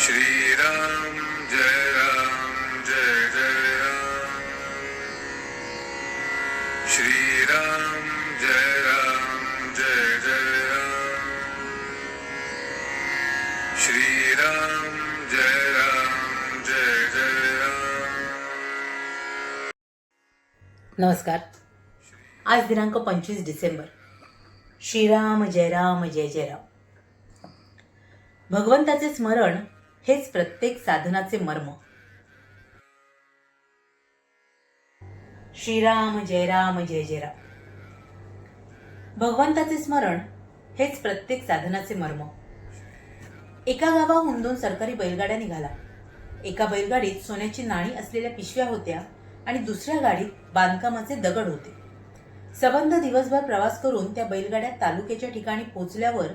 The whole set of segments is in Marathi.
श्रीराम जय जय राम श्रीराम जय जय राम श्रीराम जय जय राम। नमस्कार। आज दिनांक 25 डिसेंबर। श्रीराम जय जय राम। भगवंताचे स्मरण हेच प्रत्येक साधनाचे मर्म। श्रीराम जय जय राम। भगवंताचे स्मरण हेच प्रत्येक साधनाचे मर्म। एका गावाहून 2 सरकारी बैलगाड्या निघाला। एका बैलगाडीत सोन्याची नाणी असलेल्या पिशव्या होत्या आणि दुसऱ्या गाडीत बांधकामाचे दगड होते। सबंध दिवसभर प्रवास करून त्या बैलगाड्या तालुक्याच्या ठिकाणी पोहोचल्यावर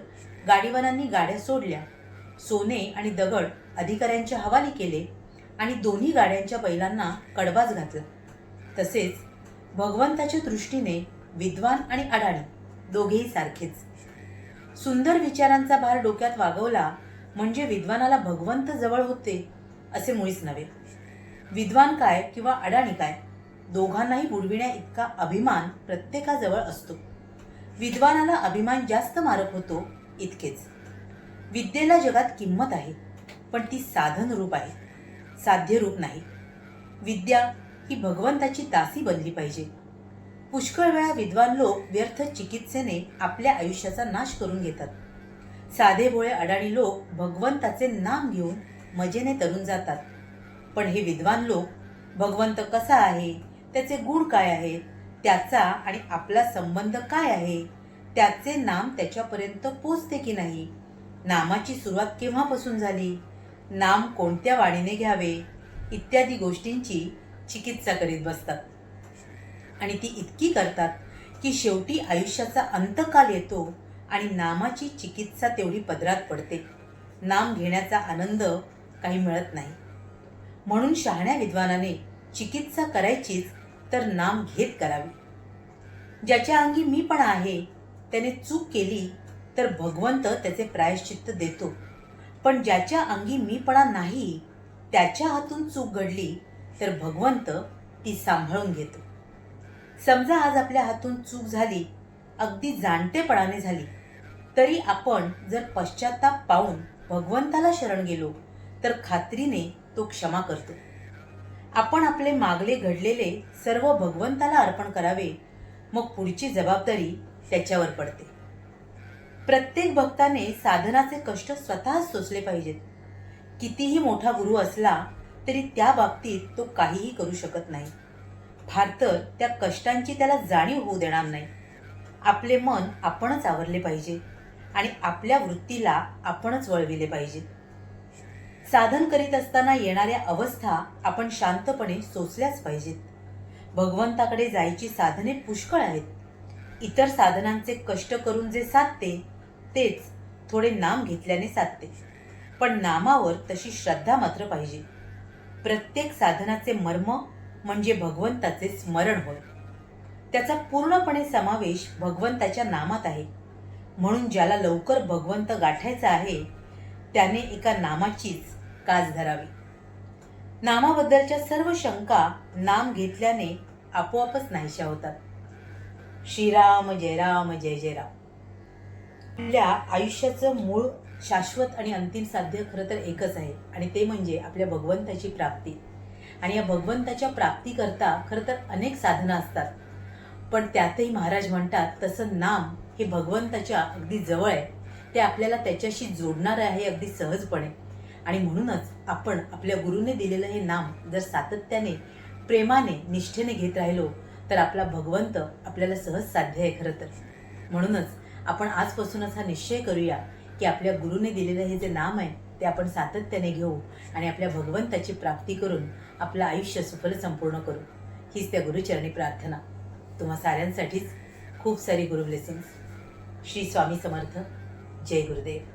गाडीवानांनी गाड्या सोडल्या, सोने आणि दगड अधिकाऱ्यांच्या हवाली केले आणि दोन्ही गाड्यांच्या बैलांना कडबाज घातला। तसेच भगवंताच्या दृष्टीने विद्वान आणि अडाणी दोघेही सारखेच। सुंदर विचारांचा भार डोक्यात वागवला म्हणजे विद्वानाला भगवंत जवळ होते असे मुळीच नव्हे। विद्वान काय किंवा अडाणी काय, दोघांनाही बुडविण्या इतका अभिमान प्रत्येकाजवळ असतो। विद्वानाला अभिमान जास्त मारक होतो इतकेच। विद्येला जगात किंमत आहे, पण ती साधन रूप आहे, साध्य रूप नाही। विद्या ही भगवंताची दासी बनली पाहिजे। पुष्कळ वेळा विद्वान लोक व्यर्थ चिकित्सेने आपल्या आयुष्याचा नाश करून घेतात। साधे भोळे अडाणी लोक भगवंताचे नाम घेऊन मजेने तरून जातात। पण हे विद्वान लोक भगवंत कसा आहे, त्याचे गुण काय आहेत, त्याचा आणि आपला संबंध काय आहे, त्याचे नाम त्याच्यापर्यंत पोचते की नाही, नामाची सुरुवात केव्हापासून झाली, नाम कोणत्या वाणीने घ्यावे इत्यादी गोष्टींची चिकित्सा करीत बसतात। आणि ती इतकी करतात की शेवटी आयुष्याचा अंतकाल येतो आणि नामाची चिकित्सा तेवढी पदरात पडते। नाम घेण्याचा आनंद काही मिळत नाही। म्हणून शहाण्या विद्वानाने चिकित्सा करायचीच तर नाम घेत करावी। ज्याच्या अंगी मीपणा आहे त्याने चूक केली तर भगवंत त्याचे प्रायश्चित्त देतो, पण ज्याच्या अंगी मीपणा नाही त्याच्या हातून चूक घडली तर भगवंत ती सांभाळून घेतो। समजा आज आपल्या हातून चूक झाली, अगदी जाणतेपणाने झाली, तरी आपण जर पश्चाताप पाहून भगवंताला शरण गेलो तर खात्रीने तो क्षमा करतो। आपण आपले मागले घडलेले सर्व भगवंताला अर्पण करावे, मग पुढची जबाबदारी त्याच्यावर पडते। प्रत्येक भक्ताने साधनाचे कष्ट स्वतःच सोसले पाहिजेत। कितीही मोठा गुरु असला तरी त्या बाबतीत तो काहीही करू शकत नाही, फार तर त्या कष्टांची त्याला जाणीव होऊ देणार नाही। आपले मन आपणच आवरले पाहिजे आणि आपल्या वृत्तीला आपणच वळविले पाहिजे। साधन करीत असताना येणाऱ्या अवस्था आपण शांतपणे सोसल्याच पाहिजेत। भगवंताकडे जायची साधने पुष्कळ आहेत। इतर साधनांचे कष्ट करून जे साधते तेच थोडे नाम घेतल्याने साधते, पण नामावर तशी श्रद्धा मात्र पाहिजे। प्रत्येक साधनाचे मर्म म्हणजे भगवंताचे स्मरण होय। त्याचा पूर्णपणे समावेश भगवंताच्या नामात आहे। म्हणून ज्याला लवकर भगवंत गाठायचा आहे त्याने एका नामाचीच कास धरावी। नामाबद्दलच्या सर्व शंका नाम घेतल्याने आपोआपच नाहीशा होतात। श्रीराम जय जय राम। आपल्या आयुष्याचं मूळ शाश्वत आणि अंतिम साध्य खरं तर एकच आहे, आणि ते म्हणजे आपल्या भगवंताची प्राप्ती। आणि या भगवंताच्या प्राप्तीकरता खरं तर अनेक साधनं असतात, पण त्यातही महाराज म्हणतात तसं नाम हे भगवंताच्या अगदी जवळ आहे। ते आपल्याला त्याच्याशी जोडणार आहे अगदी सहजपणे। आणि म्हणूनच आपण आपल्या गुरुने दिलेलं हे नाम जर सातत्याने प्रेमाने निष्ठेने घेत राहिलो तर आपला भगवंत आपल्याला सहज साध्य आहे खरं तर। म्हणूनच आपण आजपासूनच हा निश्चय करूया की आपल्या गुरुने दिलेलं हे जे नाम आहे ते आपण सातत्याने घेऊ आणि आपल्या भगवंताची प्राप्ती करून आपलं आयुष्य सुफल संपूर्ण करू। हीच त्या गुरुचरणी प्रार्थना। तुम्हा साऱ्यांसाठीच खूप सारी गुरु ब्लेसिंग्स। श्री स्वामी समर्थ। जय गुरुदेव।